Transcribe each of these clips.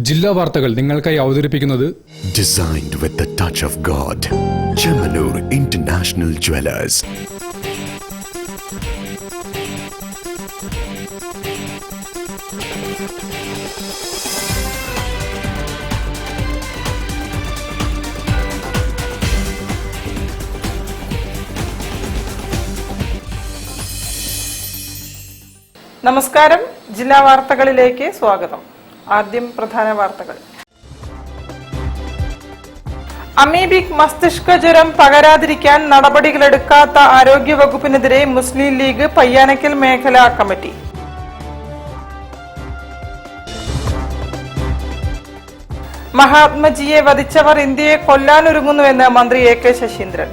ജില്ലാ വാർത്തകൾ നിങ്ങൾക്കായി അവതരിപ്പിക്കുന്നത് Designed with the touch of God. Chemanur International Jewelers. നമസ്കാരം, ജില്ലാ വാർത്തകളിലേക്ക് സ്വാഗതം. ആദ്യം പ്രധാന വാർത്തകൾ. അമീബിക് മസ്തിഷ്ക ജ്വരം പകരാതിരിക്കാൻ നടപടികളെടുക്കാത്ത ആരോഗ്യവകുപ്പിനെതിരെ മുസ്ലിം ലീഗ് പയ്യാനക്കൽ മേഖലാ കമ്മിറ്റി. മഹാത്മജിയെ വധിച്ചവർ ഇന്ത്യയെ കൊല്ലാനൊരുങ്ങുന്നുവെന്ന് മന്ത്രി എ കെ ശശീന്ദ്രൻ.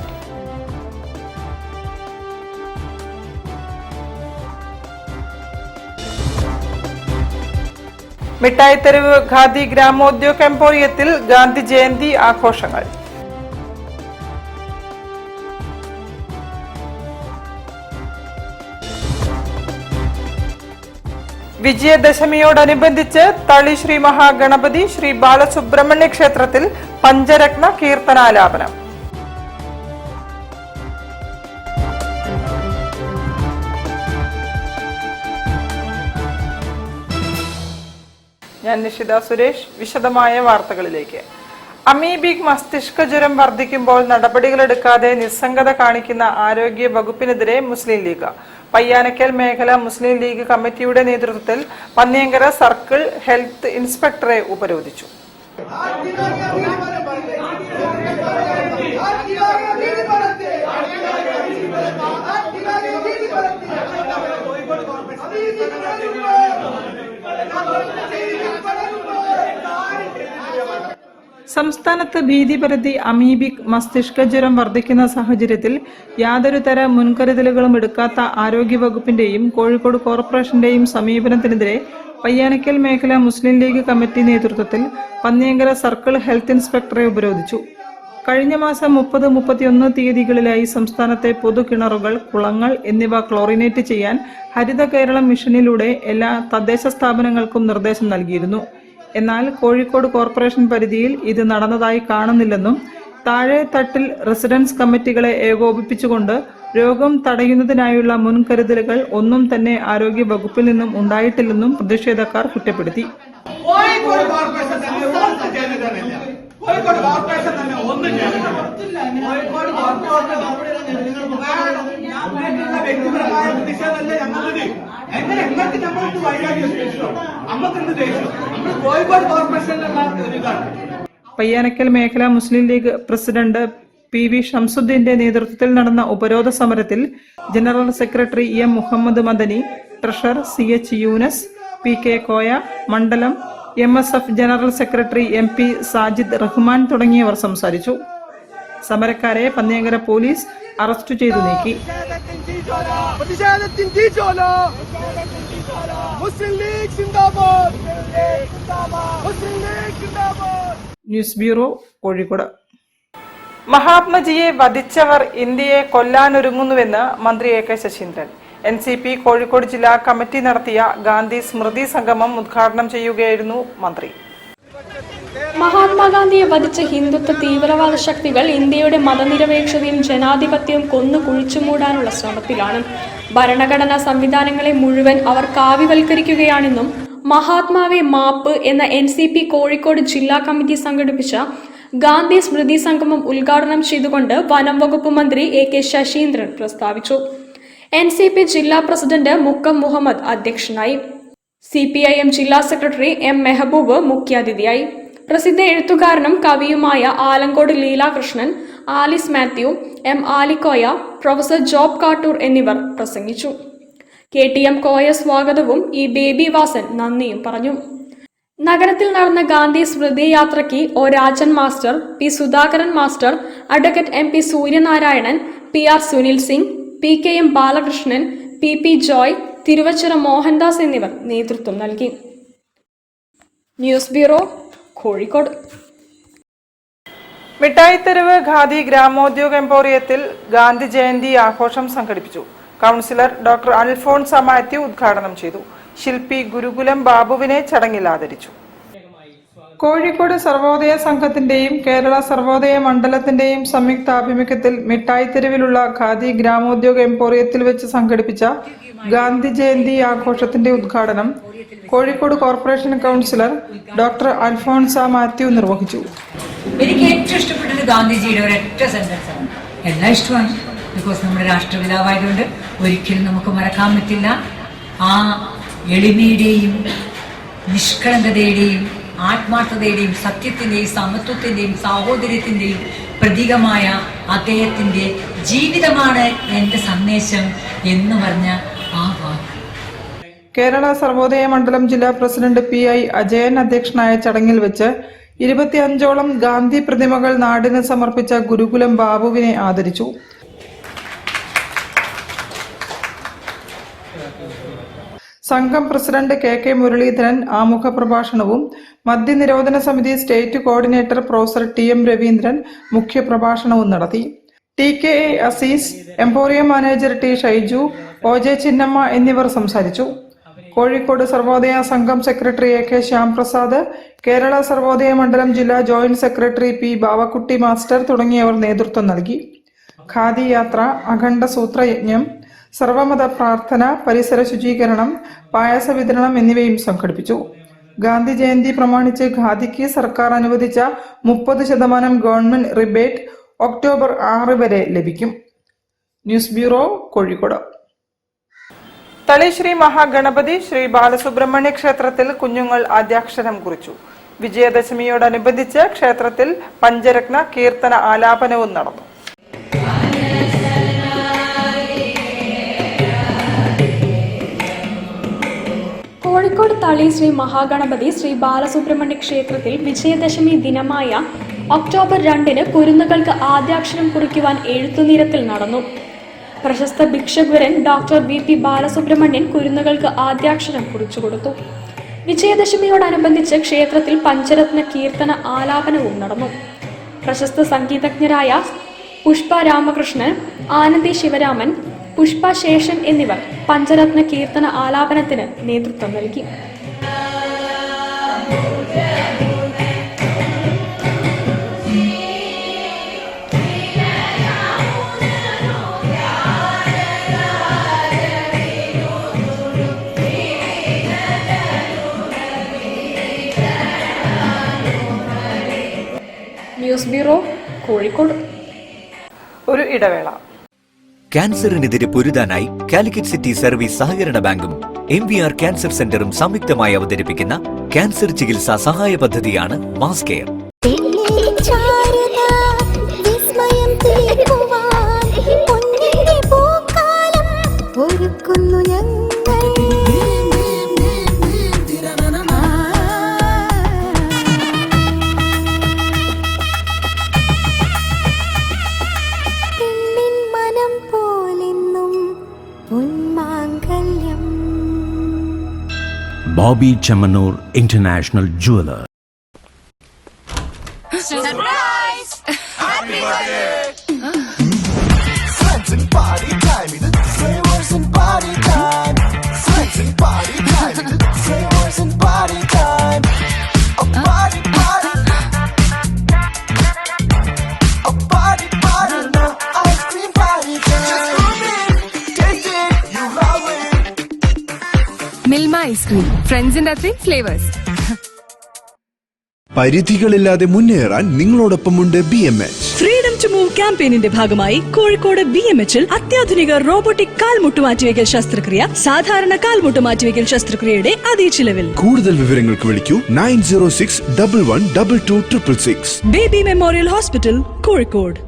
മിഠായിത്തെരുവ് ഖാദി ഗ്രാമോദ്योग എംപോറിയത്തിൽ ഗാന്ധി ജയന്തി ആഘോഷങ്ങൾ. വിജയദശമിയോടനുബന്ധിച്ച് തളി ശ്രീ മഹാഗണപതി ശ്രീ ബാലസുബ്രഹ്മണ്യ ക്ഷേത്രത്തിൽ പഞ്ചരത്ന കീർത്തനാലാപനം. ഞാൻ നിഷിത സുരേഷ്. വിശദമായ വാർത്തകളിലേക്ക്. അമീബിക് മസ്തിഷ്ക ജ്വരം വർദ്ധിക്കുമ്പോൾ നടപടികളെടുക്കാതെ നിസ്സംഗത കാണിക്കുന്ന ആരോഗ്യ വകുപ്പിനെതിരെ മുസ്ലിം ലീഗ്. പയ്യാനക്കൽ മേഖല മുസ്ലിം ലീഗ് കമ്മിറ്റിയുടെ നേതൃത്വത്തിൽ പന്നിയങ്കര സർക്കിൾ ഹെൽത്ത് ഇൻസ്പെക്ടറെ ഉപരോധിച്ചു. സംസ്ഥാനത്ത് ഭീതി പരത്തി അമീബിക് മസ്തിഷ്ക ജ്വരം വർദ്ധിക്കുന്ന സാഹചര്യത്തിൽ യാതൊരു തര മുൻകരുതലുകളും എടുക്കാത്ത ആരോഗ്യവകുപ്പിന്റെയും കോഴിക്കോട് കോർപ്പറേഷന്റെയും സമീപനത്തിനെതിരെ പയ്യാനക്കൽ മേഖല മുസ്ലിം ലീഗ് കമ്മിറ്റി നേതൃത്വത്തിൽ പന്നിയങ്കര സർക്കിൾ ഹെൽത്ത് ഇൻസ്പെക്ടറെ ഉപരോധിച്ചു. കഴിഞ്ഞ മാസം 30, 31 തീയതികളിലായി സംസ്ഥാനത്തെ പൊതുകിണറുകൾ, കുളങ്ങൾ എന്നിവ ക്ലോറിനേറ്റ് ചെയ്യാൻ ഹരിത കേരളം മിഷനിലൂടെ എല്ലാ തദ്ദേശ സ്ഥാപനങ്ങൾക്കും നിർദ്ദേശം നൽകിയിരുന്നു. എന്നാൽ കോഴിക്കോട് കോർപ്പറേഷൻ പരിധിയിൽ ഇത് നടന്നതായി കാണുന്നില്ലെന്നും താഴെ തട്ടിൽ റെസിഡൻസ് കമ്മിറ്റികളെ ഏകോപിപ്പിച്ചുകൊണ്ട് രോഗം തടയുന്നതിനായുള്ള മുൻകരുതലുകൾ ഒന്നും തന്നെ ആരോഗ്യ വകുപ്പിൽ നിന്നും ഉണ്ടായിട്ടില്ലെന്നും പ്രതിഷേധക്കാർ കുറ്റപ്പെടുത്തി. പയ്യാനക്കൽ മേഖല മുസ്ലിം ലീഗ് പ്രസിഡന്റ് PV ഷംസുദ്ദീന്റെ നേതൃത്വത്തിൽ നടന്ന ഉപരോധ സമരത്തിൽ general secretary M Muhammad Madani, treasurer CH Yunus, PK Koya, മണ്ഡലം MSF general secretary MP Sajid Rahman തുടങ്ങിയവർ സംസാരിച്ചു. സമരക്കാരെ പന്നിയങ്കര പോലീസ് അറസ്റ്റ് ചെയ്തു നീക്കി. News bureau, Kozhikode. മഹാത്മജിയെ വധിച്ചവർ ഇന്ത്യയെ കൊല്ലാനൊരുങ്ങുന്നുവെന്ന് മന്ത്രി A K Saseendran. NCP Kozhikode ജില്ലാ കമ്മിറ്റി നടത്തിയ ഗാന്ധി സ്മൃതി സംഗമം ഉദ്ഘാടനം ചെയ്യുകയായിരുന്നു മന്ത്രി. മഹാത്മാഗാന്ധിയെ വധിച്ച ഹിന്ദുത്വ തീവ്രവാദ ശക്തികൾ ഇന്ത്യയുടെ മതനിരപേക്ഷതയും ജനാധിപത്യവും കൊന്നു കുഴിച്ചുമൂടാനുള്ള ശ്രമത്തിലാണ്. ഭരണഘടനാ സംവിധാനങ്ങളെ മുഴുവൻ അവർ കാവ്യവൽക്കരിക്കുകയാണെന്നും മഹാത്മാവെ മാപ്പ് എന്ന NCP കോഴിക്കോട് ജില്ലാ കമ്മിറ്റി സംഘടിപ്പിച്ച ഗാന്ധി സ്മൃതി സംഗമം ഉദ്ഘാടനം ചെയ്തുകൊണ്ട് വനം വകുപ്പ് മന്ത്രി A K ശശീന്ദ്രൻ പ്രസ്താവിച്ചു. NCP ജില്ലാ പ്രസിഡന്റ് മുക്കം മുഹമ്മദ് അധ്യക്ഷനായി. CPIM ജില്ലാ സെക്രട്ടറി M മെഹബൂബ് മുഖ്യാതിഥിയായി. പ്രസിദ്ധ എഴുത്തുകാരനും കവിയുമായ ആലങ്കോട് ലീലാകൃഷ്ണൻ, ആലിസ് മാത്യു, M ആലിക്കോയ, പ്രൊഫസർ ജോബ് കാട്ടൂർ എന്നിവർ പ്രസംഗിച്ചു. KTM കോയ സ്വാഗതവും E ബേബി വാസൻ നന്ദിയും പറഞ്ഞു. നഗരത്തിൽ നടന്ന ഗാന്ധി സ്മൃതി യാത്രയ്ക്ക് O Rajan master, P Sudhakaran master, advocate MP Suryanarayanan, PR Sunil Singh, PKM Balakrishnan, PP Joy, Thiruvachira Mohandas എന്നിവർ നേതൃത്വം നൽകി. News bureau, Kozhikode. മിഠായിത്തെരുവ് ഖാദി ഗ്രാമോദ്योग എംപോറിയത്തിൽ ഗാന്ധി ജയന്തി ആഘോഷം സംഘടിപ്പിച്ചു. കൗൺസിലർ ഡോക്ടർ അൽഫോൺസ മാത്യു ഉദ്ഘാടനം ചെയ്തു. ശില്പി ഗുരുകുലം ബാബുവിനെ ചടങ്ങിൽ ആദരിച്ചു. കോഴിക്കോട് സർവോദയ സംഘത്തിന്റെയും കേരള സർവോദയ മണ്ഡലത്തിന്റെയും സംയുക്താഭിമുഖ്യത്തിൽ മിഠായിത്തെരുവിലുള്ള ഖാദി ഗ്രാമോദ്യോഗ എംപോറിയത്തിൽ വെച്ച് സംഘടിപ്പിച്ച ഗാന്ധി ജയന്തി ആഘോഷത്തിന്റെ ഉദ്ഘാടനം Kozhikode corporation councillor doctor Alphonsa Mathew നിർവഹിച്ചു. എനിക്ക് ഏറ്റവും ഇഷ്ടപ്പെട്ടത് ഗാന്ധിജിയുടെ ഒരൊറ്റ സെന്റൻസ് ആണ്. എല്ലാം ഇഷ്ടമാണ്, ബിക്കോസ് നമ്മുടെ രാഷ്ട്രപിതാവായതുകൊണ്ട് ഒരിക്കലും നമുക്ക് മറക്കാൻ പറ്റില്ല. ആ എളിമയുടെയും നിഷ്കളങ്കതയുടെയും ആത്മാർത്ഥതയുടെയും സത്യത്തിന്റെയും സമത്വത്തിന്റെയും സാഹോദര്യത്തിന്റെയും പ്രതീകമായ അദ്ദേഹത്തിന്റെ ജീവിതമാണ് എന്റെ സന്ദേശം എന്ന് പറഞ്ഞ ആ വാക്ക്. കേരള സർവോദയ മണ്ഡലം ജില്ലാ പ്രസിഡന്റ് PI അജയൻ അധ്യക്ഷനായ ചടങ്ങിൽ വെച്ച് 25ഓളം ഗാന്ധി പ്രതിമകൾ നാടിന് സമർപ്പിച്ച ഗുരുകുലം ബാബുവിനെ ആദരിച്ചു. സംഘം പ്രസിഡന്റ് KK മുരളീധരൻ ആമുഖ പ്രഭാഷണവും മദ്യനിരോധന സമിതി state coordinator professor TM Raveendran മുഖ്യപ്രഭാഷണവും നടത്തി. TKA Azeez, emporium manager T Shyju, OJ Chinnamma എന്നിവർ സംസാരിച്ചു. കോഴിക്കോട് സർവോദയ സംഘം സെക്രട്ടറി AK ശ്യാംപ്രസാദ്, കേരള സർവോദയ മണ്ഡലം ജില്ലാ joint secretary P Bavakutty master തുടങ്ങിയവർ നേതൃത്വം നൽകി. ഖാദി യാത്ര, അഖണ്ഡ സൂത്രയജ്ഞം, സർവമത പ്രാർത്ഥന, പരിസര ശുചീകരണം, പായസ വിതരണം എന്നിവയും സംഘടിപ്പിച്ചു. ഗാന്ധി ജയന്തി പ്രമാണിച്ച് ഖാദിക്ക് സർക്കാർ അനുവദിച്ച 30% ഗവൺമെന്റ് റിബേറ്റ് ഒക്ടോബർ 6 വരെ ലഭിക്കും. News bureau, Kozhikode. തളി ശ്രീ മഹാഗണപതി ശ്രീ ബാലസുബ്രഹ്മണ്യ ക്ഷേത്രത്തിൽ കുഞ്ഞുങ്ങൾ ആദ്യാക്ഷരം കുറിച്ചു. വിജയദശമിയോടനുബന്ധിച്ച് ക്ഷേത്രത്തിൽ പഞ്ചരത്ന കീർത്തന ആലാപനവും നടന്നു. കോഴിക്കോട് തളി ശ്രീ മഹാഗണപതി ശ്രീ ബാലസുബ്രഹ്മണ്യ ക്ഷേത്രത്തിൽ വിജയദശമി ദിനമായ ഒക്ടോബർ 2 കുരുന്നുകൾക്ക് ആദ്യാക്ഷരം കുറിക്കുവാൻ എഴുത്തുനിരത്തിൽ നടന്നു. പ്രശസ്ത ഭിക്ഷുവരൻ ഡോക്ടർ VP ബാലസുബ്രഹ്മണ്യൻ കുരുന്നുകൾക്ക് ആദ്യാക്ഷരം കുറിച്ചു കൊടുത്തു. വിജയദശമിയോടനുബന്ധിച്ച് ക്ഷേത്രത്തിൽ പഞ്ചരത്ന കീർത്തന ആലാപനവും നടന്നു. പ്രശസ്ത സംഗീതജ്ഞരായ പുഷ്പ രാമകൃഷ്ണൻ, ആനന്ദി ശിവരാമൻ, പുഷ്പ ശേഷൻ എന്നിവർ പഞ്ചരത്ന കീർത്തന ആലാപനത്തിന് നേതൃത്വം നൽകി. News bureau, Kozhikode. ഒരു ഇടവേള. ക്യാൻസറിനെതിരെ പൊരുതാനായി കാലിക്കറ്റ് സിറ്റി സർവീസ് സഹകരണ ബാങ്കും MVR ക്യാൻസർ സെന്ററും സംയുക്തമായി അവതരിപ്പിക്കുന്ന ക്യാൻസർ ചികിത്സാ സഹായ പദ്ധതിയാണ് mass care. Bobby Chamanur International Jeweler. Surprise! Happy birthday! Friends and party time, flavors and party time. Friends and party time, flavors and party time. A party party, a party party, no ice cream party time. Just come in, taste it, you love it. Milma ice cream, friends and nothing flavors. പരിധികളില്ലാതെ മുന്നേറാൻ നിങ്ങളോടൊപ്പമുണ്ട് BMH. Freedom to move ക്യാമ്പയിനിന്റെ ഭാഗമായി കോഴിക്കോട് BMHൽ അത്യാധുനിക robotic കാൽമുട്ട് മാറ്റിവെക്കൽ ശസ്ത്രക്രിയ, സാധാരണ കാൽമുട്ട് മാറ്റിവെക്കൽ ശസ്ത്രക്രിയയുടെ അതേ ചിലവിൽ. കൂടുതൽ വിവരങ്ങൾക്ക് വിളിക്കൂ 9061112266. Baby memorial hospital, Kozhikode.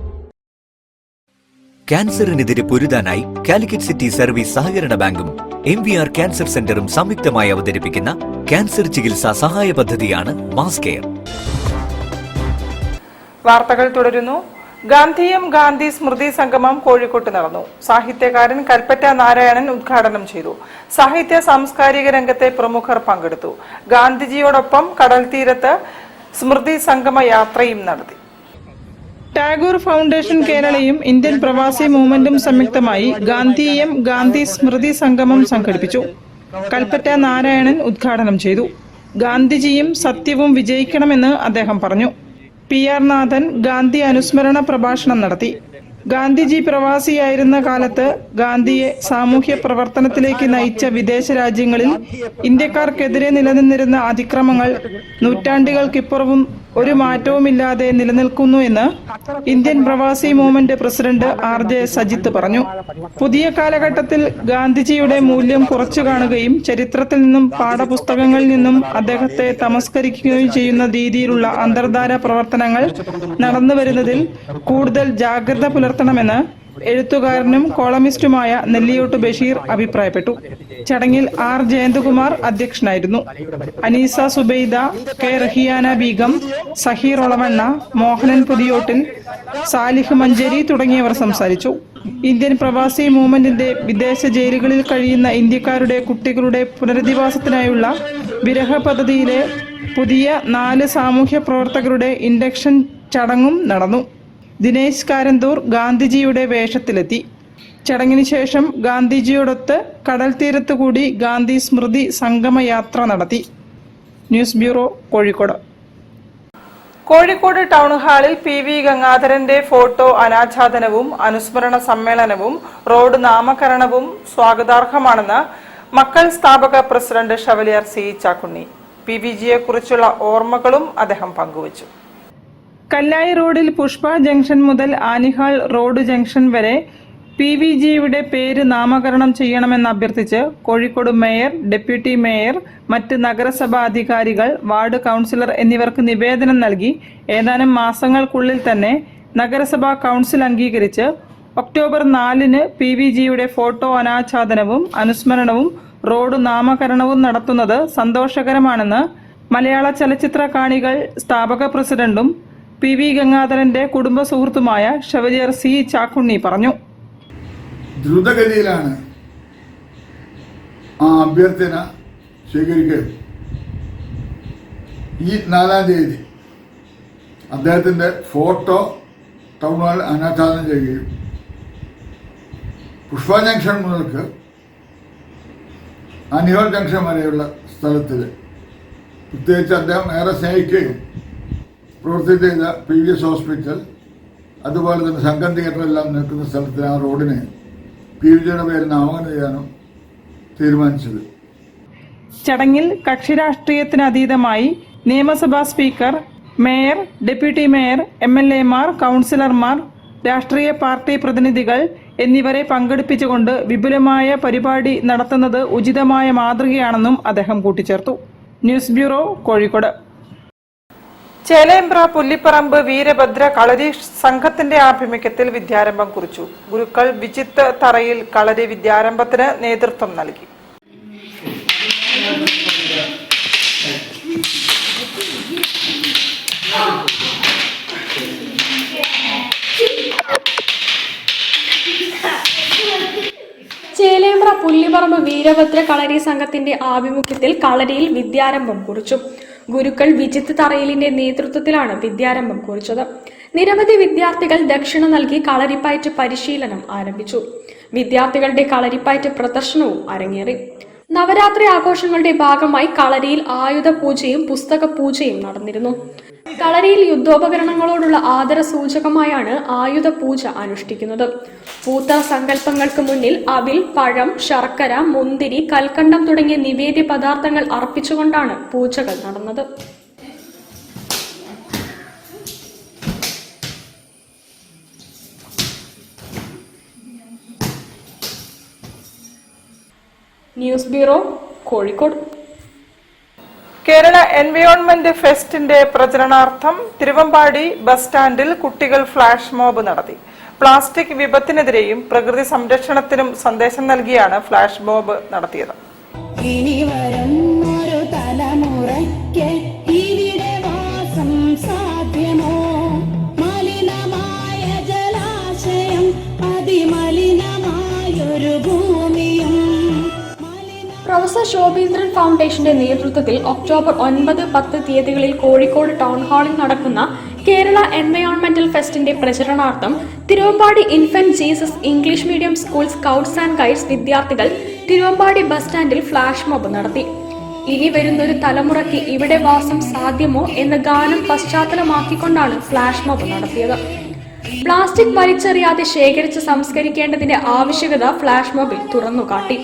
ക്യാൻസറിനെതിരെ പൊരുതാനായി കാലിക്കറ്റ് സിറ്റി സർവീസ് സഹകരണ ബാങ്കും MVR ക്യാൻസർ സെന്ററും സംയുക്തമായി അവതരിപ്പിക്കുന്ന ക്യാൻസർ ചികിത്സാ സഹായ പദ്ധതിയാണ് മാസ് കെയർ. വാർത്തകൾ തുടരുന്നു. ഗാന്ധിയം ഗാന്ധി സ്മൃതി സംഗമം കോഴിക്കോട്ട് നടന്നു. സാഹിത്യകാരൻ കൽപ്പറ്റ നാരായണൻ ഉദ്ഘാടനം ചെയ്തു. സാഹിത്യ സാംസ്കാരിക രംഗത്തെ പ്രമുഖർ പങ്കെടുത്തു. ഗാന്ധിജിയോടൊപ്പം കടൽ തീരത്ത് സ്മൃതി സംഗമ യാത്രയും നടത്തി. ടാഗോർ ഫൗണ്ടേഷൻ കേരളയും ഇന്ത്യൻ പ്രവാസി മൂവ്മെന്റും സംയുക്തമായി ഗാന്ധിയം ഗാന്ധി സ്മൃതി സംഗമം സംഘടിപ്പിച്ചു. കൽപ്പറ്റ നാരായണൻ ഉദ്ഘാടനം ചെയ്തു. ഗാന്ധിജിയും സത്യവും വിജയിക്കണമെന്ന് അദ്ദേഹം പറഞ്ഞു. PR നാഥൻ ഗാന്ധി അനുസ്മരണ പ്രഭാഷണം നടത്തി. ഗാന്ധിജി പ്രവാസിയായിരുന്ന കാലത്ത് ഗാന്ധിയെ സാമൂഹ്യ പ്രവർത്തനത്തിലേക്ക് നയിച്ച വിദേശ രാജ്യങ്ങളിൽ ഇന്ത്യക്കാർക്കെതിരെ നിലനിന്നിരുന്ന അതിക്രമങ്ങൾ നൂറ്റാണ്ടുകൾക്കിപ്പുറവും ഒരു മാറ്റവുമില്ലാതെ നിലനിൽക്കുന്നു എന്ന് ഇന്ത്യൻ പ്രവാസി മൂവ്മെന്റ് പ്രസിഡന്റ് RJ സജിത്ത് പറഞ്ഞു. പുതിയ കാലഘട്ടത്തിൽ ഗാന്ധിജിയുടെ മൂല്യം കുറച്ചു കാണുകയും ചരിത്രത്തിൽ നിന്നും പാഠപുസ്തകങ്ങളിൽ നിന്നും അദ്ദേഹത്തെ തമസ്കരിക്കുകയും ചെയ്യുന്ന രീതിയിലുള്ള അന്തർധാര പ്രവർത്തനങ്ങൾ നടന്നുവരുന്നതിൽ കൂടുതൽ ജാഗ്രത പുലർത്തണമെന്ന് എഴുത്തുകാരനും കോളമിസ്റ്റുമായ നെല്ലിയോട്ട് ബഷീർ അഭിപ്രായപ്പെട്ടു. ചടങ്ങിൽ R ജയന്തകുമാർ അധ്യക്ഷനായിരുന്നു. അനീസ സുബൈദ, K റഹിയാന ബീഗം, സഹീർ ഒളവണ്ണ, മോഹനൻ പുതിയോട്ടിൽ, സാലിഹ് മഞ്ചേരി തുടങ്ങിയവർ സംസാരിച്ചു. ഇന്ത്യൻ പ്രവാസി മൂവ്മെന്റിന്റെ വിദേശ ജയിലുകളിൽ കഴിയുന്ന ഇന്ത്യക്കാരുടെ കുട്ടികളുടെ പുനരധിവാസത്തിനായുള്ള വിരഹ പദ്ധതിയിലെ പുതിയ 4 സാമൂഹ്യ പ്രവർത്തകരുടെ ഇൻഡക്ഷൻ ചടങ്ങും നടന്നു. ദിനേശ് കാരന്തൂർ ഗാന്ധിജിയുടെ വേഷത്തിലെത്തി. ചടങ്ങിന് ശേഷം ഗാന്ധിജിയോടൊത്ത് കടൽ തീരത്ത് കൂടി ഗാന്ധി സ്മൃതി സംഗമയാത്ര നടത്തി. News bureau, Kozhikode. Kozhikode town ഹാളിൽ PV ഗംഗാധരന്റെ ഫോട്ടോ അനാച്ഛാദനവും അനുസ്മരണ സമ്മേളനവും റോഡ് നാമകരണവും സ്വാഗതാർഹമാണെന്ന് മക്കൾ സ്ഥാപക പ്രസിഡന്റ് ഷവലിയർ C ചാക്കുണ്ണി. PVജിയെ കുറിച്ചുള്ള ഓർമ്മകളും അദ്ദേഹം പങ്കുവച്ചു. കല്ലായി റോഡിൽ പുഷ്പ ജംഗ്ഷൻ മുതൽ ആനിഹാൾ റോഡ് ജംഗ്ഷൻ വരെ PVജിയുടെ പേര് നാമകരണം ചെയ്യണമെന്ന് അഭ്യർത്ഥിച്ച് കോഴിക്കോട് മേയർ, ഡെപ്യൂട്ടി മേയർ, മറ്റ് നഗരസഭാ അധികാരികൾ, വാർഡ് കൗൺസിലർ എന്നിവർക്ക് നിവേദനം നൽകി ഏതാനും മാസങ്ങൾക്കുള്ളിൽ തന്നെ നഗരസഭാ കൗൺസിൽ അംഗീകരിച്ച് ഒക്ടോബർ 4-ന് PVജിയുടെ ഫോട്ടോ അനാച്ഛാദനവും അനുസ്മരണവും റോഡ് നാമകരണവും നടത്തുന്നത് സന്തോഷകരമാണെന്ന് മലയാള ചലച്ചിത്ര കാണികൾ സ്ഥാപക പ്രസിഡന്റും PV ഗംഗാധരന്റെ കുടുംബ സുഹൃത്തുമായ ഷവലിയർ C ചാക്കുണ്ണി പറഞ്ഞു. ദ്രുതഗതിയിലാണ് ആ അഭ്യർത്ഥന സ്വീകരിക്കുകയും ഈ 4-ാം തീയതി അദ്ദേഹത്തിൻ്റെ ഫോട്ടോ ടൗൺ ഹാളിൽ അനാച്ഛാദനം ചെയ്യുകയും പുഷ്പ ജംഗ്ഷൻ മുതൽക്ക് അനിഹോൾ ജംഗ്ഷൻ വരെയുള്ള സ്ഥലത്തിൽ പ്രത്യേകിച്ച് അദ്ദേഹം ഏറെ സ്നേഹിക്കുകയും പ്രവർത്തി ചെയ്ത PVS ഹോസ്പിറ്റൽ, അതുപോലെ തന്നെ സംഘം തിയേറ്ററെല്ലാം നിൽക്കുന്ന സ്ഥലത്തിൽ ആ റോഡിനെ PVജിയുടെ പേര് നാമകരണം ചെയ്യാനും തീരുമാനിച്ചത്. ചടങ്ങിൽ കക്ഷിരാഷ്ട്രീയത്തിനതീതമായി നിയമസഭാ സ്പീക്കർ, മേയർ, ഡെപ്യൂട്ടി മേയർ, MLAമാർ, കൗൺസിലർമാർ, രാഷ്ട്രീയ പാർട്ടി പ്രതിനിധികൾ എന്നിവരെ പങ്കെടുപ്പിച്ചുകൊണ്ട് വിപുലമായ പരിപാടി നടത്തുന്നത് ഉചിതമായ മാതൃകയാണെന്നും അദ്ദേഹം കൂട്ടിച്ചേർത്തു. News bureau, Kozhikode. ചേലേമ്പ്ര പുല്ലിപ്പറമ്പ് വീരഭദ്ര കളരി സംഘത്തിന്റെ ആഭിമുഖ്യത്തിൽ വിദ്യാരംഭം കുറിച്ചു. ഗുരുക്കൾ വിജിത്ത് തറയിൽ കളരി വിദ്യാരംഭത്തിന് നേതൃത്വം നൽകി. ചേലേമ്പ്ര പുല്ലിപ്പറമ്പ് വീരഭദ്ര കളരി സംഘത്തിന്റെ ആഭിമുഖ്യത്തിൽ കളരിയിൽ വിദ്യാരംഭം കുറിച്ചു. ഗുരുക്കൾ വിജിത്ത് തറയിലിന്റെ നേതൃത്വത്തിലാണ് വിദ്യാരംഭം കുറിച്ചത്. നിരവധി വിദ്യാർത്ഥികൾ ദക്ഷിണ നൽകി കളരിപ്പയറ്റ് പരിശീലനം ആരംഭിച്ചു. വിദ്യാർത്ഥികളുടെ കളരിപ്പയറ്റ് പ്രദർശനവും അരങ്ങേറി. നവരാത്രി ആഘോഷങ്ങളുടെ ഭാഗമായി കളരിയിൽ ആയുധ പൂജയും പുസ്തക പൂജയും നടന്നിരുന്നു. കളരിയിൽ യുദ്ധോപകരണങ്ങളോടുള്ള ആദര സൂചകമായാണ് ആയുധ പൂജ അനുഷ്ഠിക്കുന്നത്. പൂത്ത സങ്കല്പങ്ങൾക്ക് മുന്നിൽ അവിൽ, പഴം, ശർക്കര, മുന്തിരി, കൽക്കണ്ടം തുടങ്ങിയ നിവേദ്യ പദാർത്ഥങ്ങൾ അർപ്പിച്ചുകൊണ്ടാണ് പൂജകൾ നടന്നത്. News bureau, Kozhikode. Kerala environment ഫെസ്റ്റിന്റെ പ്രചരണാർത്ഥം തിരുവമ്പാടി ബസ് സ്റ്റാൻഡിൽ കുട്ടികൾ ഫ്ലാഷ് മോബ് നടത്തി. പ്ലാസ്റ്റിക് വിപത്തിനെതിരെയും പ്രകൃതി സംരക്ഷണത്തിനും സന്ദേശം നൽകിയാണ് ഫ്ലാഷ് മോബ് നടത്തിയത്. ഇനി വരുന്നൊരു തലമുറയ്ക്ക് ഇവിടെ വാസം സാധ്യമോ? മലിനമായ ജലാശയം, അതിമലിനമായൊരു ഭൂമിയും. പ്രൊഫസർ ശോഭീന്ദ്രൻ ഫൗണ്ടേഷന്റെ നേതൃത്വത്തിൽ ഒക്ടോബർ 9, 10 തീയതികളിൽ കോഴിക്കോട് ടൗൺ ഹാളിൽ നടക്കുന്ന കേരള എൻവയോൺമെന്റൽ ഫെസ്റ്റിന്റെ പ്രചരണാർത്ഥം Thiruvambadi infant Jesus English medium school scouts and guides വിദ്യാർത്ഥികൾ തിരുവമ്പാടി ബസ് സ്റ്റാൻഡിൽ ഫ്ലാഷ് മോബ് നടത്തി. ഇനി വരുന്നൊരു തലമുറയ്ക്ക് ഇവിടെ വാസം സാധ്യമോ എന്ന ഗാനം പശ്ചാത്തലമാക്കിക്കൊണ്ടാണ് ഫ്ലാഷ് മോബ് നടത്തിയത്. പ്ലാസ്റ്റിക് വലിച്ചെറിയാതെ ശേഖരിച്ച് സംസ്കരിക്കേണ്ടതിന്റെ ആവശ്യകത ഫ്ലാഷ് മോബിൽ തുറന്നുകാട്ടി.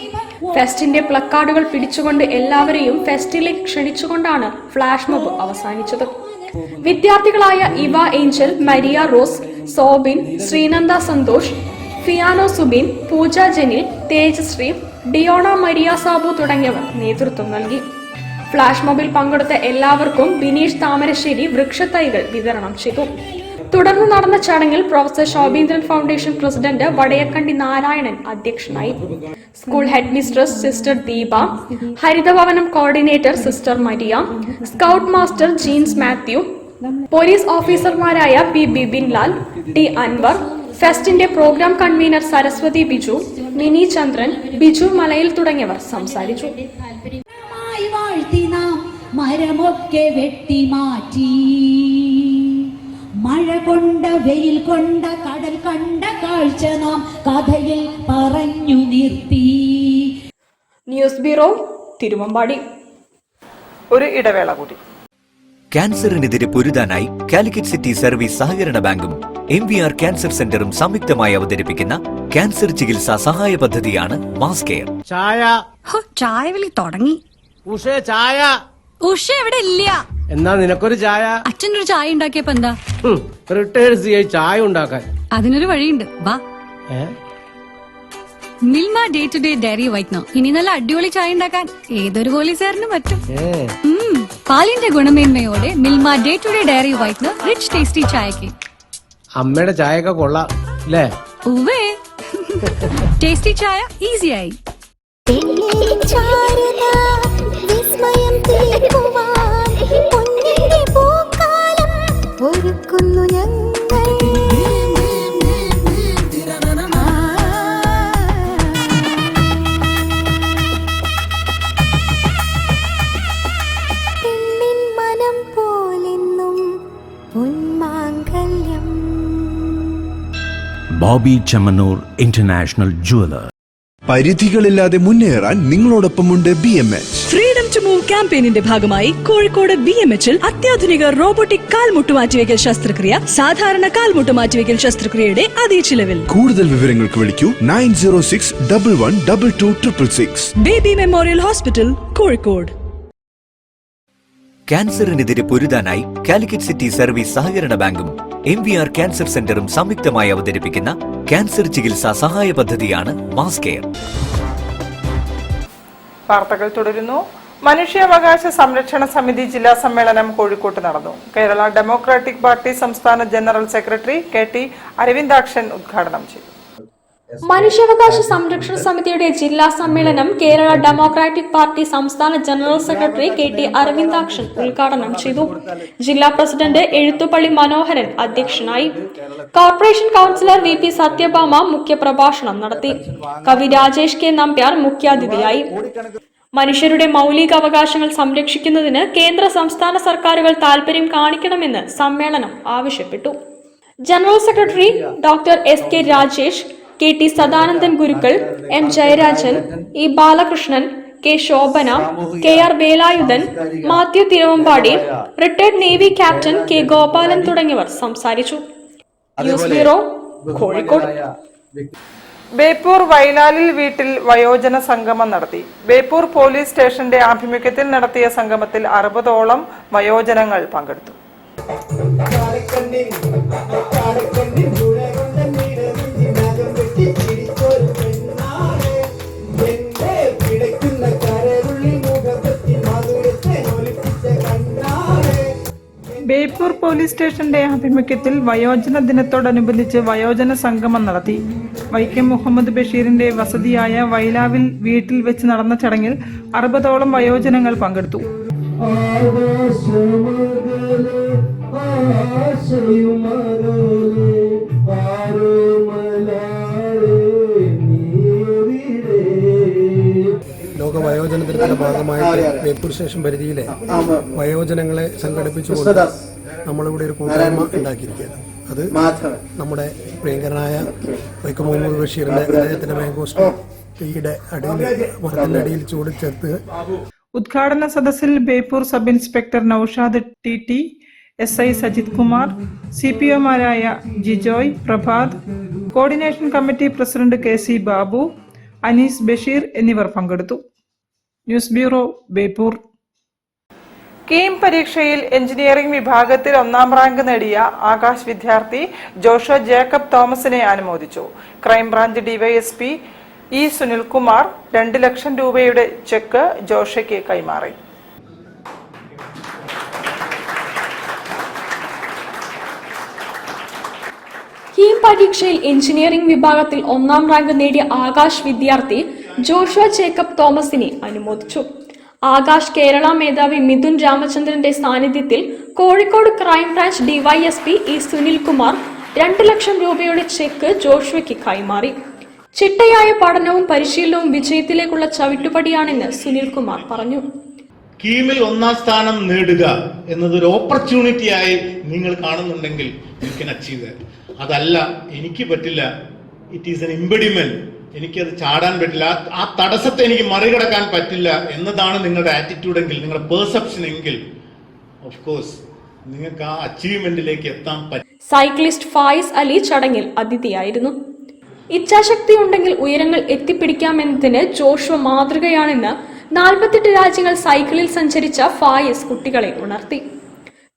ഫെസ്റ്റിന്റെ പ്ലക്കാർഡുകൾ പിടിച്ചുകൊണ്ട് എല്ലാവരെയും ഫെസ്റ്റിലേക്ക് ക്ഷണിച്ചുകൊണ്ടാണ് ഫ്ലാഷ് മോബ് അവസാനിച്ചത്. വിദ്യാർത്ഥികളായ ഇവ ഏഞ്ചൽ, മരിയ റോസ്, സോബിൻ, ശ്രീനന്ദ സന്തോഷ്, ഫിയാനോ സുബിൻ, പൂജ ജെനിൽ, തേജശ്രീ, ഡിയോണ മരിയ സാബു തുടങ്ങിയവർ നേതൃത്വം നൽകി. ഫ്ലാഷ് മോബിൽ പങ്കെടുത്ത എല്ലാവർക്കും ബിനീഷ് താമരശ്ശേരി വൃക്ഷത്തൈകൾ വിതരണം ചെയ്തു. തുടർന്ന് നടന്ന ചടങ്ങിൽ professor Shobheendran foundation president Vadayakandi Narayanan അധ്യക്ഷനായി. School head mistress sister Deepa, Harithabhavanam coordinator sister Maria, scout master Jeens Mathew, police ഓഫീസർമാരായ പി ബിബിൻ ലാൽ, ടി അൻവർ, ഫെസ്റ്റിന്റെ പ്രോഗ്രാം കൺവീനർ സരസ്വതി ബിജു, മിനി ചന്ദ്രൻ, ബിജു മലയിൽ തുടങ്ങിയവർ സംസാരിച്ചു. മരമൊക്കെ വെട്ടിമാറ്റി, മഴ കൊണ്ട വെയിൽ കൊണ്ട കടൽ കണ്ട കാഴ്ച നാം കഥയിൽ പറഞ്ഞു നിർത്തി. News bureau, Thiruvambadi. ഒരു ഇടവേള കൂടി. ക്യാൻസറിനെതിരെ പൊരുതാനായി കാലിക്കറ്റ് സിറ്റി സർവീസ് സഹകരണ ബാങ്കും MVR ക്യാൻസർ സെന്ററും സംയുക്തമായി അവതരിപ്പിക്കുന്ന ക്യാൻസർ ചികിത്സാ സഹായ പദ്ധതിയാണ് മാസ് കെയർ. ചായ വിളി തുടങ്ങി. ഉഷ എവിടെ ഇല്ല. എന്നാ നിനക്കൊരു ചായ. അച്ഛനൊരു ചായ ഉണ്ടാക്കിയപ്പോ എന്താ? റിട്ടയേർഡ് CI ചായ ഉണ്ടാക്കാൻ. അതിനൊരു വഴിയുണ്ട്, വാ. Milma day to day dairy whitener. ഇനി നല്ല അടിപൊളി ചായ ഉണ്ടാക്കാൻ ഏതൊരു പോലീസുകാരനും പറ്റും. പാലിന്റെ ഗുണമേന്മയോടെ Milma day to day dairy whitener rich tasty ചായക്ക്. അമ്മയുടെ ചായയൊക്കെ കൊള്ളാം അല്ലേ? ഉവ്വേ, ടേസ്റ്റി ചായ ഈസിയായി. ഒരുക്കുന്നു ഞങ്ങൾ മനം പോലെന്നും പൊന്മാംഗല്യം. Boby Chemmanur international jeweller. പരിധികളില്ലാതെ മുന്നേറാൻ നിങ്ങളോടൊപ്പമുണ്ട് BMH. ഫ്രീഡം ടു മൂവ് ക്യാമ്പയിനിന്റെ ഭാഗമായി കോഴിക്കോട് BMHൽ അത്യാധുനിക റോബോട്ടിക് കാൽമുട്ട് മാറ്റിവെക്കൽ ശസ്ത്രക്രിയ, സാധാരണ കാൽമുട്ട് മാറ്റിവെക്കൽ ശസ്ത്രക്രിയയുടെ അതേ ചിലവിൽ. കൂടുതൽ വിവരങ്ങൾക്ക് വിളിക്കൂ 9061122266. Baby memorial hospital, Kozhikode. ക്യാൻസറിനെതിരെ പൊരുതാനായി കാലിക്കറ്റ് സിറ്റി സർവീസ് സഹകരണ ബാങ്കും MVR ക്യാൻസർ സെന്ററും സംയുക്തമായി അവതരിപ്പിക്കുന്ന ക്യാൻസർ ചികിത്സാ സഹായ പദ്ധതിയാണ് മാസ് കെയർ. വാർത്തകൾ തുടരുന്നു. മനുഷ്യാവകാശ സംരക്ഷണ സമിതി ജില്ലാ സമ്മേളനം കോഴിക്കോട്ട് നടന്നു. കേരള ഡെമോക്രാറ്റിക് പാർട്ടി സംസ്ഥാന ജനറൽ സെക്രട്ടറി KT അരവിന്ദാക്ഷൻ ഉദ്ഘാടനം ചെയ്തു. മനുഷ്യാവകാശ സംരക്ഷണ സമിതിയുടെ ജില്ലാ സമ്മേളനം കേരള ഡെമോക്രാറ്റിക് പാർട്ടി സംസ്ഥാന ജനറൽ സെക്രട്ടറി KT അരവിന്ദാക്ഷൻ ഉദ്ഘാടനം ചെയ്തു. ജില്ലാ പ്രസിഡന്റ് എഴുത്തുപള്ളി മനോഹരൻ അധ്യക്ഷനായി. കോർപ്പറേഷൻ കൌൺസിലർ VP സത്യഭാമ മുഖ്യപ്രഭാഷണം നടത്തി. കവി രാജേഷ് K നമ്പ്യാർ മുഖ്യാതിഥിയായി. മനുഷ്യരുടെ മൗലിക അവകാശങ്ങൾ സംരക്ഷിക്കുന്നതിന് കേന്ദ്ര സംസ്ഥാന സർക്കാരുകൾ താൽപര്യം കാണിക്കണമെന്ന് സമ്മേളനം ആവശ്യപ്പെട്ടു. General secretary doctor SK Rajesh, KT Sadanandan Gurukkal, M Jayarajan, E Balakrishnan, K Shobhana, KR Velayudhan, Mathew Thiruvambady, retired navy captain K Gopalan തുടങ്ങിയവർ സംസാരിച്ചു. News bureau, Kozhikode. ബേപ്പൂർ വൈലാലിൽ വീട്ടിൽ വയോജന സംഗമം നടത്തി. ബേപ്പൂർ പോലീസ് സ്റ്റേഷന്റെ ആഭിമുഖ്യത്തിൽ നടത്തിയ സംഗമത്തിൽ 60ഓളം വയോജനങ്ങൾ പങ്കെടുത്തു. ബേപ്പൂർ പോലീസ് സ്റ്റേഷന്റെ ആഭിമുഖ്യത്തിൽ വയോജന ദിനത്തോടനുബന്ധിച്ച് വയോജന സംഗമം നടത്തി. വൈക്കം മുഹമ്മദ് ബഷീറിന്റെ വസതിയായ വൈലാവിൽ വീട്ടിൽ വെച്ച് നടന്ന ചടങ്ങിൽ 60ഓളം വയോജനങ്ങൾ പങ്കെടുത്തു. ലോക വയോജന ദിനത്തിന്റെ ഭാഗമായിട്ട് ബേപ്പൂർ സ്റ്റേഷൻ പരിധിയിലെ വയോജനങ്ങളെ സംഘടിപ്പിച്ചുകൊണ്ട് നമ്മളിവിടെ ഒരു കൂട്ടായ്മ ഉണ്ടാക്കിയിരിക്കുകയാണ്. അത് നമ്മുടെ പ്രിയങ്കരനായ വൈക്കം മുഹമ്മദ് ബഷീറിന്റെ അദ്ദേഹത്തിന്റെ മാംഗോസ്റ്റീയുടെ അടിയിൽ മരത്തിന്റെ അടിയിൽ ചൂട് ചേർത്ത് ഉദ്ഘാടന സദസ്സിൽ Beypore sub inspector Noushad T, SI Sajith Kumar, CPOമാരായ Jijoy, Prabhath, coordination committee president KC Babu, Anees Basheer എന്നിവർ പങ്കെടുത്തു. News bureau, Beypore. കീം പരീക്ഷയിൽ എഞ്ചിനീയറിംഗ് വിഭാഗത്തിൽ 1ാം റാങ്ക് നേടിയ ആകാശ് വിദ്യാർത്ഥി ജോഷോ ജേക്കബ് തോമസിനെ അനുമോദിച്ചു. ക്രൈംബ്രാഞ്ച് DYSP E സുനിൽകുമാർ 2 ലക്ഷം രൂപയുടെ ചെക്ക് ജോഷയ്ക്ക് കൈമാറി. കീം പരീക്ഷയിൽ എഞ്ചിനീയറിംഗ് വിഭാഗത്തിൽ 1ാം റാങ്ക് നേടിയ ആകാശ് വിദ്യാർത്ഥി ജോഷോ ജേക്കബ് തോമസിനെ അനുമോദിച്ചു. ആകാശ് കേരള മേധാവി മിഥുൻ രാമചന്ദ്രന്റെ സാന്നിധ്യത്തിൽ Kozhikode crime branch DYSP E Sunilkumar 2 ലക്ഷം രൂപയുടെ ചെക്ക് ജോഷുവയ്ക്ക് കൈമാറി. ചിട്ടയായ പഠനവും പരിശീലനവും വിജയത്തിലേക്കുള്ള ചവിട്ടുപടിയാണെന്ന് സുനിൽകുമാർ പറഞ്ഞു. കീമിൽ 1ാം സ്ഥാനം നേടുക എന്നതൊരു ഓപ്പർച്യൂണിറ്റിയായി നിങ്ങൾ കാണുന്നുണ്ടെങ്കിൽ യു കൻ അച്ചീവ് ദാറ്റ്. അതല്ല, എനിക്ക് പറ്റില്ല, ഇറ്റ് ഈസ് എൻ ഇംപെഡിമെന്റ്, എനിക്കത് ചാടാൻ പറ്റില്ല, ആ തടസ്സത്തെ എനിക്ക് മറികടക്കാൻ പറ്റില്ല എന്നതാണ് നിങ്ങളുടെ ആറ്റിറ്റ്യൂഡെങ്കിൽ, നിങ്ങളുടെ പെർസെപ്ഷൻ എങ്കിൽ ഓഫ് കോഴ്സ് നിങ്ങൾക്ക് ആ അച്ചീവ്മെന്റിലേക്ക് എത്താൻ പറ്റും. സൈക്ലിസ്റ്റ് ഫായിസ് അലി ചടങ്ങിൽ അതിഥിയായിരുന്നു. ഇച്ഛാശക്തി ഉണ്ടെങ്കിൽ ഉയരങ്ങൾ എത്തിപ്പിടിക്കാമെന്നതിന് ജോഷുവ മാതൃകയാണെന്ന് 48 രാജ്യങ്ങൾ സൈക്കിളിൽ സഞ്ചരിച്ച ഫായിസ് കുട്ടികളെ ഉണർത്തി.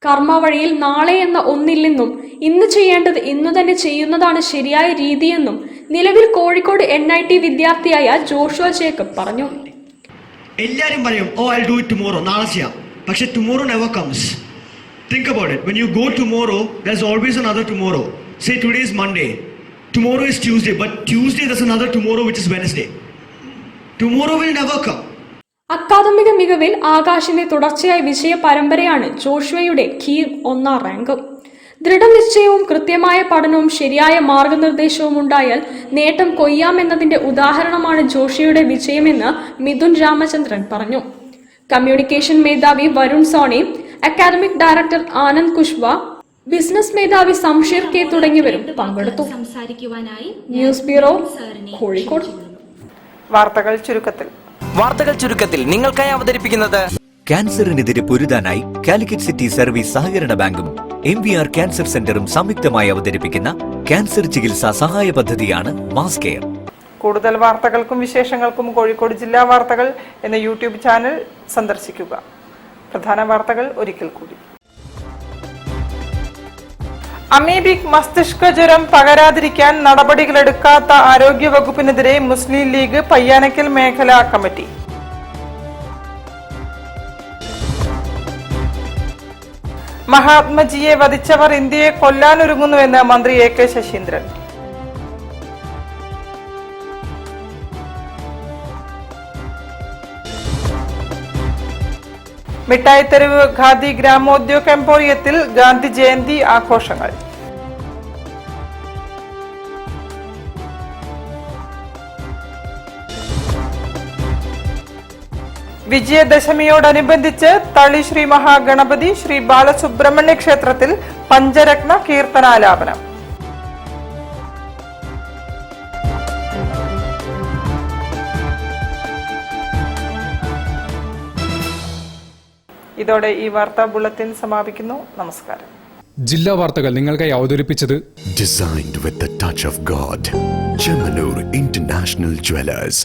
കർമ്മ വഴിയിൽ നാളെ എന്ന ഒന്നില്ലെന്നും ഇന്ന് ചെയ്യേണ്ടത് ഇന്നു തന്നെ ചെയ്യുന്നതാണ് ശരിയായ രീതിയെന്നും നിലവിൽ കോഴിക്കോട് NIT വിദ്യാർത്ഥിയായ ജോഷുവ ജേക്കബ് പറഞ്ഞു. എല്ലാരും പറയും ഐ ഡു ഇറ്റ് ടുമോറോ, നാളെ ചെയ്യാം. പക്ഷെ tomorrow never comes. Think about it. When you go tomorrow there is always another tomorrow. Say today is Monday, tomorrow is Tuesday, but Tuesday there is another tomorrow which is Wednesday. Tomorrow will never come. അക്കാദമിക മികവിൽ ആകാശിന്റെ തുടർച്ചയായ വിജയ പരമ്പരയാണ് ജോഷുവയുടെ KEAM 1ാം rank. ദൃഢനിശ്ചയവും കൃത്യമായ പഠനവും ശരിയായ മാർഗനിർദ്ദേശവും ഉണ്ടായാൽ നേട്ടം കൊയ്യാമെന്നതിന്റെ ഉദാഹരണമാണ് ജോഷിയുടെ വിജയമെന്ന് മിഥുൻ രാമചന്ദ്രൻ പറഞ്ഞു. കമ്മ്യൂണിക്കേഷൻ മേധാവി Varun Sony, academic director Anand Kushwa, business മേധാവി സംഷീർ K തുടങ്ങിയവരും പങ്കെടുത്തു. News bureau, Kozhikode. വാർത്തകൾ ചുരുക്കത്തിൽ നിങ്ങൾക്കായി അവതരിപ്പിക്കുന്നത് ക്യാൻസറിനെതിരെ പൊരുതാനായി കാലിക്കറ്റ് സിറ്റി സർവീസ് സഹകരണ ബാങ്കും MVR ക്യാൻസർ സെന്ററും സംയുക്തമായി അവതരിപ്പിക്കുന്ന ക്യാൻസർ ചികിത്സാ സഹായ പദ്ധതിയാണ് മാസ് കെയർ. കൂടുതൽ വാർത്തകൾക്കും വിശേഷങ്ങൾക്കും കോഴിക്കോട് ജില്ലാ വാർത്തകൾ എന്ന YouTube ചാനൽ സന്ദർശിക്കുക. പ്രധാന വാർത്തകൾ ഒരിക്കൽ കൂടി. അമീബിക് മസ്തിഷ്ക ജ്വരം പകരാതിരിക്കാൻ നടപടികളെടുക്കാത്ത ആരോഗ്യ വകുപ്പിനെതിരെ മുസ്ലിം ലീഗ് പയ്യാനക്കൽ മേഖലാ കമ്മിറ്റി. മഹാത്മജിയെ വധിച്ചവർ ഇന്ത്യയെ കൊല്ലാനൊരുങ്ങുന്നുവെന്ന് മന്ത്രി AK ശശീന്ദ്രൻ. മിഠായിത്തെരുവ് ഖാദി ഗ്രാമോദ്योग എംപോറിയത്തിൽ ഗാന്ധി ജയന്തി ആഘോഷങ്ങൾ. വിജയദശമിയോടനുബന്ധിച്ച് തളി ശ്രീ മഹാഗണപതി ശ്രീ ബാലസുബ്രഹ്മണ്യ ക്ഷേത്രത്തിൽ പഞ്ചരത്ന കീർത്തനാലാപനം. ഇതോടെ ഈ വാർത്താ ബുള്ളറ്റിൻ സമാപിക്കുന്നു. നമസ്കാരം. ജില്ലാ വാർത്തകൾ നിങ്ങൾക്കായി അവതരിപ്പിച്ചത് Designed with the touch of God. Chemanur International Jewelers.